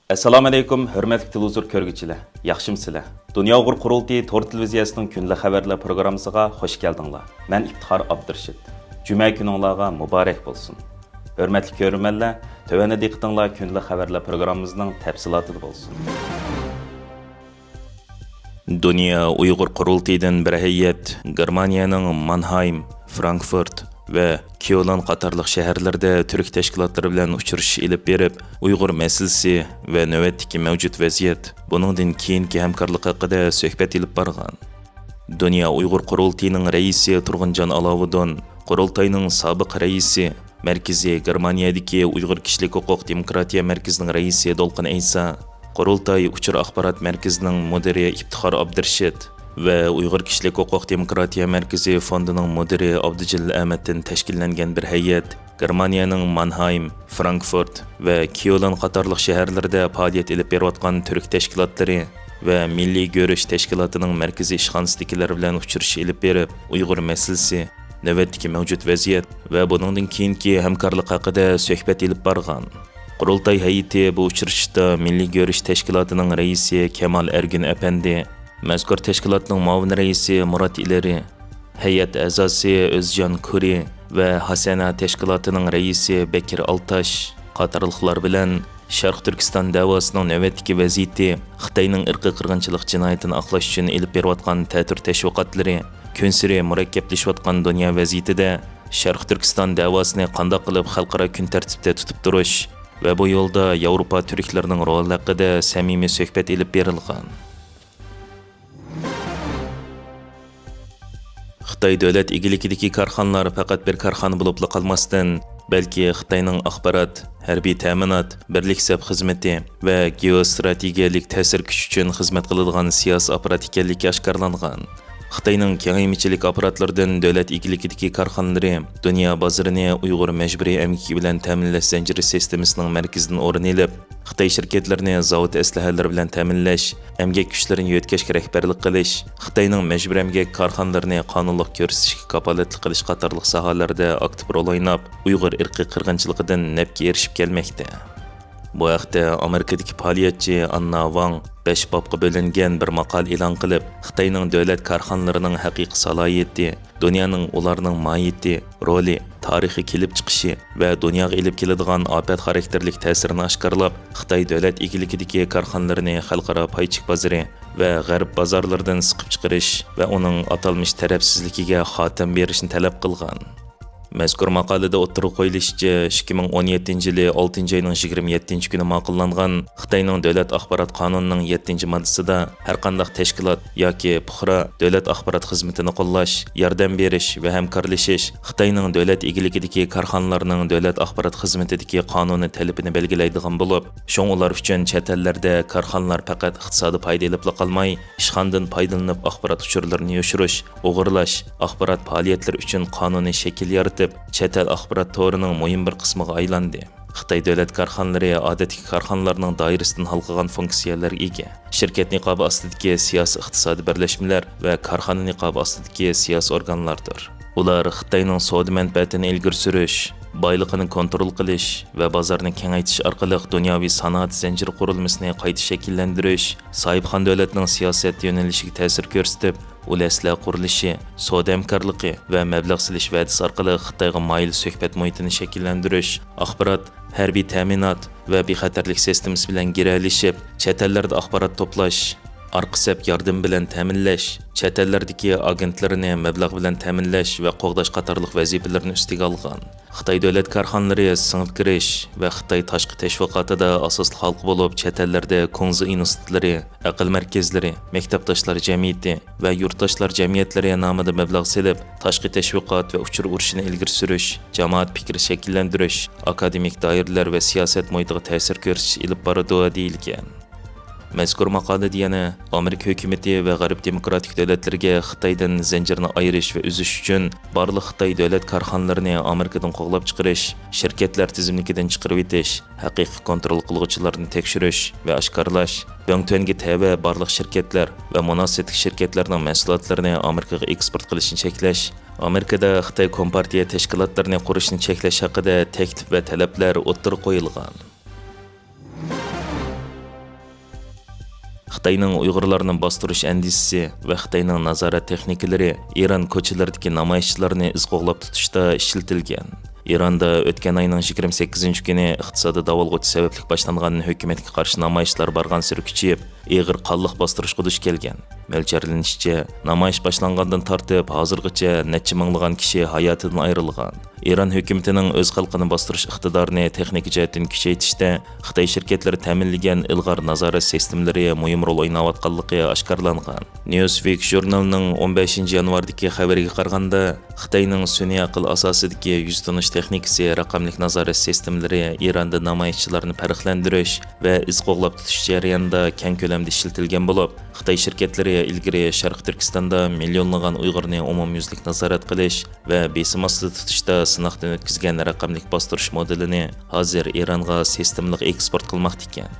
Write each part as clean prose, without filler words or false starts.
Assalomu alaykum, hurmatli televizor ko'rguvchilar. Yaxshimsizlar? Dunyo Uyg'ur qurultiyi to'r televiziyasining kunlik xabarlar programmasiga xush keldinglar. Men İftixar Abdurshid. Juma kuningizga muborak bo'lsin. Hurmatli ko'ruvchilar, tövəndə diqqətinizlər kunlik xabarlar programmamızın təfsilatı bo'lsin. Dunyo Uyg'ur qurultiyidan bir heyət Germaniyaning Mannheim, Frankfurt ve Kyolan qatarlıq şəhərlərdə Türk təşkilatları bilan uçuruş ilib berib, Uyğur məsələsi və növbətdəki mövcud vəziyyət, buningdan keyingi həmkarlıq haqida söhbət ilib barğan. Dunyo Uyğur qurultiyinin rəisi Turğuncan Alavudun, qurultayının sabiq rəisi, Mərkəzi Germaniyadakı Uyğur Kişilik Hüquq Demokratiya Mərkəzinin rəisi Dolqun Eysa, Qurultay Uçur Axbarat Mərkəzinin müdiri İftixar Abdurshid ve Uyghur Kişilik Hüquq Demokratiya Mərkəzi Fondu'nun müdiri Abdücəlil Əhməddən təşkillənən bir heyət, Germaniyanın Mannheim, Frankfurt ve Kyolan qatarlıq şəhərlərdə fəaliyyət elib beriyotqan Türk təşkilatları ve Milli Görüş Təşkilatının mərkəzi işxanasındakilər bilan uçuruş elib berib, Uyghur məsələsi, növbətdəki mövcud vəziyyət ve buningdan keyingi həmkarlıq haqida söhbət elib barğan. Qurultay heyəti bu uçuruşda Milli Görüş Təşkilatının rəisi Kemal Ergün Əpəndi, Mazkur təşkilatның muavin rəisi Murat İleri, heyət əzası Özcan Kuri və Hasana təşkilatının rəisi Bekir Altaş qatarlıqlar bilan Şərq Türkistan davasının növbətdəki vəziyyəti, Xitayning irqi qırğınçılıq cinayətini aqlash üçün elib beriyotqan tədbir təşviqatlari, künsiri murakkablaşıyotqan dünya vəziyyətida Şərq Türkistan davasını qandaq qilib xalqaro kun tartibida tutib turish və bu yolda Avropa türklərinin roli haqida samimiy söhbət elib berilgan. Xitay dövlət igilikidəki karxanalar faqat bir karxana bo'lib qalmasdan, balki Xitayning axborot, hərbiy təminat, birlik səb xizməti və geostrategiyalik təsir kuch üçün xizmət qiladigan siyasi aparat ekanligi oshkorlangan. Xitayning kengaymichilik apparatlardan dövlət igilikidəki karxanaları dünya bozorini Uyğur məcburi əmgaki bilan ta'minlash zanjiri sistemasining mərkəzidən o'rin elib, Xitay şirketlərini zavod əsləhələr bilan ta'minlash, əmgək güclərini yötkəşə rəhbərlik qilish, Xitayning məcburi əmgək karxanalarını qanunluq ko'rsatishga kapolatlik qilish qatorliq sohalarda aktiv rol o'ynab, Uyğur irqiy qirg'inchiligidan nafga erishib kelmoqda. Bu haqda Amerikadagi faoliyatchi Anna Wang 5 bobga bo'lingan bir maqol e'lon qilib, Xitoyning davlat korxonalarining haqiqiy salohiyati, dunyoning ularning mohiyati, roli, tarixiy kelib chiqishi va dunyoga elib keladigan ofat xarakterlik ta'sirini oshkorlab, Xitoy davlat egiligidagi korxonalarini xalqaro paychik bozori va g'arb bozorlaridan siqib chiqarish va uning atalmish tarafsizligiga xotim berishni talab qilgan. Mazkur maqolada o'ttirib qo'yilishicha 2017 yili 6 oyning 27 kuni ma'qullangan Xitoyning davlat axborot qonunining 7 moddasida har qanday tashkilot yoki puxra davlat axborot xizmatini qo'llash, yordam berish va hamkorlashish Xitoyning davlat egiligidagi korxonalarning davlat axborot xizmatidagi qonuniy talabini belgilaydigan bo'lib, shun ular uchun chet ellarda korxonalar faqat iqtisodiy foyda olib qolmay, ishxondan foydalanib axborot uchurlarini yoshirish, o'g'irlash, axborot faoliyatlari uchun qonuniy shakl yaratib chet el axborot to'rining muhim bir qismiga aylandi. Xitoy davlat korxonalari odatdagi korxonalarning doirasidan halqagan funksiyalarga ega. Shirkat niqobi ostidagi siyosiy iqtisodiy birlashmalar va korxona niqobi ostidagi siyosiy organlardir. Ular Xitoyning savdo manfaatini ilgari surish, boyligini kontrol qilish va bozorni kengaytirish orqali dunyoviy sanoat zanjiri qurilmasini qayta shakllantirish, sohibxon davlatning siyosat yo'nalishiga ta'sir ko'rsatib, ulaslar qurilishi, savdo hamkorligi va mablag' silish va'dasi orqali Xitoyga moyil suhbat muhitini shakllantirish, axborot, harbiy ta'minot va bexatarlik sistemasi bilan giralishib, chet ellarda axborot to'plash, arqisab yardım bilan ta'minlash, chet ellardagi agentlarini mablag' bilan ta'minlash va qo'g'dash qatorliq vazifalarni ustiga olgan. Xitoy davlat korxonalari singib kirish va Xitoy tashqi tashviqotida asosli xalq bo'lib, chet ellarda Kunzi institutlari, aql markazlari, maktabdoshlar jamiyati va yurtdoshlar jamiyatlari nomida mablag' selib, tashqi tashviqot va uchur urushini ilgari surish, jamoat fikri shakllantirish, akademik doiralar va siyosat muhitiga ta'sir ko'rsatish ilib boradi deyilgan. Mazkur maqolada yana Amerika hukumati va G'arb demokratik davlatlarga Xitoydan zanjirni ayirish va uzish uchun barliq Xitoy davlat korxonalarini Amerikadan qo'g'lab chiqarish, shirkatlar tizimligidan chiqarib etish, haqiqiy kontrol qiluvchilarni tekshirish va oshkorlash, Bangtuanga tava barliq shirkatlar va munosib shirkatlarning mahsulotlarini Amerikaga eksport qilishni cheklash, Amerikada Xitoy kompartiya tashkilotlarini qurishni cheklash haqida taklif va talablar o'ttirib qo'yilgan. Xitayning Uyg'urlarni bostirish andisisi va Xitayning nazorat texnikalari Iran ko'chalaridagi namoyishchilarni iz qo'g'lab tutishda ishlatilgan. İranda o'tgan ayning 28-kuni iqtisodiy davolg'uchi sababli boshlangan hukumatga qarshi namoyishlar bargan sari kuchayib, ig'ir qonliq bostirishga duch kelgan. Mo'ljallanishcha, namoyish boshlangandan tortib hozirgacha necha minglagan kishi hayotidan ayrilgan. İran hukumatining o'z xalqini bostirish iqtidorini texnik jihatdan kuchaytirishda Xitoy shirkatlari ta'minlagan ilg'or nazorat sistemlari muhim rol o'ynayotganligi oshkorlangan. Newsweek jurnalining 15-yanvardagi xabariga qaraganda, Xitoyning sun'iy aql asosidagi yuz tanish texnikasi raqamli nazorat sistemlari Ironda namoyishchilarni farqlantirish va iz qo'g'lab tutish jarayonida keng ko'lamda ishlatilgan bo'lib, Xitoy shirkatlari ilgari Sharq Turkistonda millionlagan Uyg'urni umumyuzlik nazorat qilish va besim ostida tutishda sinoqdan o'tkazgan raqamli bostirish modelini hozir Ironga sistemlik eksport qilmoqda ekan.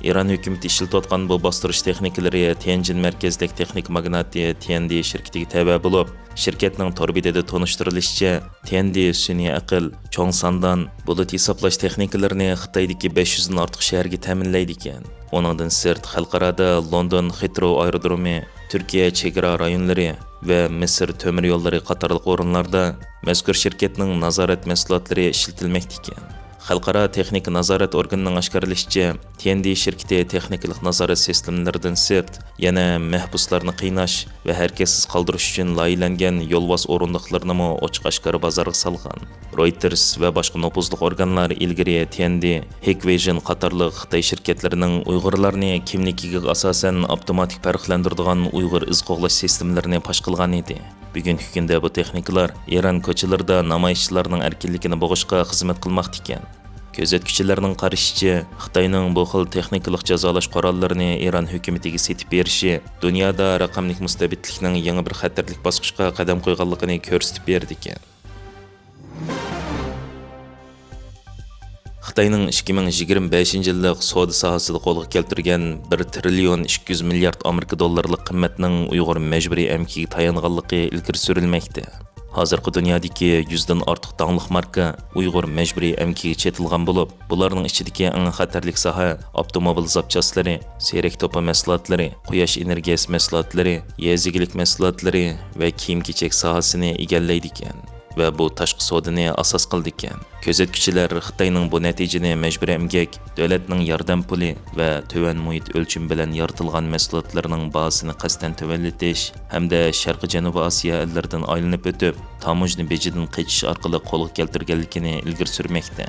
İran hukumati ishlatayotgan bu bostirish texnikalari Tianjin markazlik texnik magnati Tiandi shirkatiga tabe bo'lib, shirkatning torbidada tonishtirilishicha, Tiandi sun'iy aql, cho'ng sondan bulut hisoblash texnikalarini Xitoydagi 500 dan ortiq shaharga ta'minlaydi ekan. Onundan sirt xalqarada London Heathrow aerodromi, Turkiya chegara rayonlari va Misr temir yo'llari qatorliq o'rinlarda mazkur shirkatning nazorat mahsulotlari ishlatilmoqda ekan. Xalqaro texnik nazorat organining oshkorlashicha, Tiandi shirkati texnikalik nazorat sistemlaridan sirt yana mahbuslarni qiynash va harakatisiz qoldirish uchun loyihalangan yo'lbos o'rindiqlarni ochiq-oshkor bozorga solgan. Reuters va boshqa nopuzliq organlar ilgari Tiandi, Hikvision qatorliq Xitoy shirkatlarining Uyg'urlarni kimligiga asosan avtomatik farqlantiradigan Uyg'ur iz qo'g'lash sistemlarini fosh qilgan edi. Bugungi kunda bu texnikalar Iran ko'chalarida namoyishchilarning erkinligini bo'g'ishga xizmat qilmoqda ekan. Kuzatuvchilarning qarashicha, Xitoyning bu xil texnikalik jazolash qurollarini Iran hukumatiga setib berishi dunyoda raqamli mustabidlikning yangi bir xatarlik bosqichga qadam qo'yganligini ko'rsatib berdi ekan. Xitoyning 2025-yillik savdo sohasida qo'lga keltirgan 1 trillion 200 milliard Amerika dollarlik qimmatning Uyg'ur majburiy amkiga tayanganligi ilgari surilmoqda. Hozirgi dunyodagi 100 dan ortiq danglik marka Uyg'ur majburiy amkiga chetilgan bo'lib, bularning ichidagi eng xatarlik soha avtomobil zapchaslari, serak to'pa mahsulotlari, quyosh energiyasi mahsulotlari, yezigilik mahsulotlari va kiyim-kechak sohasini egallaydi ekan. Va bu tashqi savdoni asos qildi ekan. Kuzatuvchilar Xitoyning bu natijani majburiy emgak, davlatning yordam puli va tuvan muhit o'lchim bilan yoritilgan mahsulotlarning bahosini qasdan tuvanlatish hamda Sharqi Janubiy Osiyo ellaridan aylanib o'tib, tamojni bejidan qochish orqali qo'lga keltirganligini ilgari surmoqda.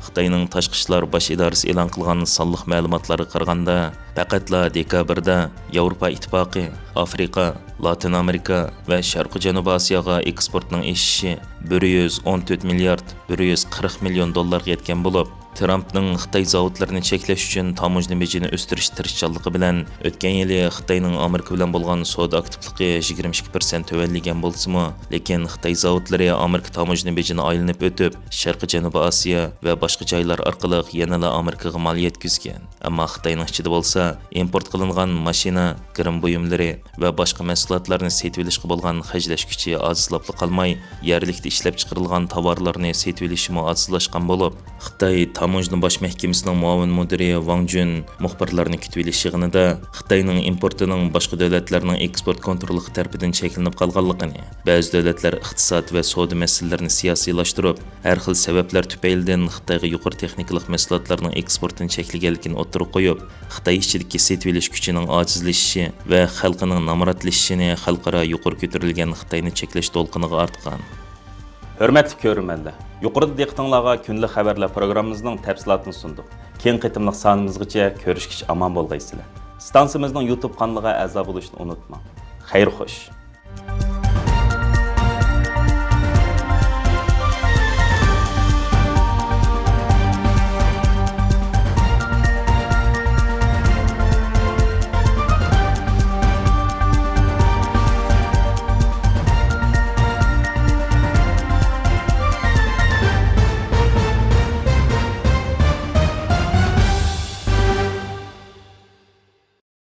Xitoyning tashqi ishlar bosh idorasi e'lon qilgan sonliq ma'lumotlarga qaraganda, faqatla dekabrda Yevropa ittifoqi, Afrika, Latin Amerika va Sharqi Janubiy Osiyoga eksportning eshishi 114 milliard 140 million dollarga yetgan bo'lib, Trumpning Xitoy zavodlarini cheklash uchun tamojni bejini o'stirish tirishchanligi bilan o'tgan yili Xitoyning Amerika bilan bo'lgan savdo aktivligi 22% tuvanlagan bo'lsa-mu, lekin Xitoy zavodlari Amerika tamojni bejini aylanib o'tib, Sharqi Janubiy Osiyo va boshqa joylar orqali yanada Amerikaga mal yetkazgan. Ammo Xitoyning ichida bo'lsa, import qilingan mashina, kirim buyumlari va boshqa mahsulotlarni setib olishga bo'lgan xajlash kuchi ozlab qolmay, yerlikda ishlab chiqarilgan tovarlarni setib olishmi ozlashgan bo'lib, Xitoy Tamojni bosh mahkamasining muavin mudiri Wang Jun muxbirlarni kutib olish yig'inida Xitoyning importining boshqa davlatlarning eksport kontroli tarafidan cheklanib qolganligini, ba'zi davlatlar iqtisod va savdo masalalarini siyosiylashtirib, har xil sabablar tufaylidan Xitoyga yuqori texnikalik mahsulotlarning eksportini cheklaganligini o'tirib qo'yib, Xitoy ichidagi setib olish kuchining ojizlashishi va xalqining namoratlashishini xalqaro yuqori ko'tarilgan Xitoyni cheklash to'lqiniga ortgan. Hörmətli görürmənlər, yuqorida diqqətinizə günlük xəbərlər proqramımızın təfsilatını sunduq. Keyin qitimliq sanımızgacha görüşkiç aman bolğaysızlar. Stansiyamızın YouTube kanalıga a'zo bo'lishni unutmang. Xayr xo'sh.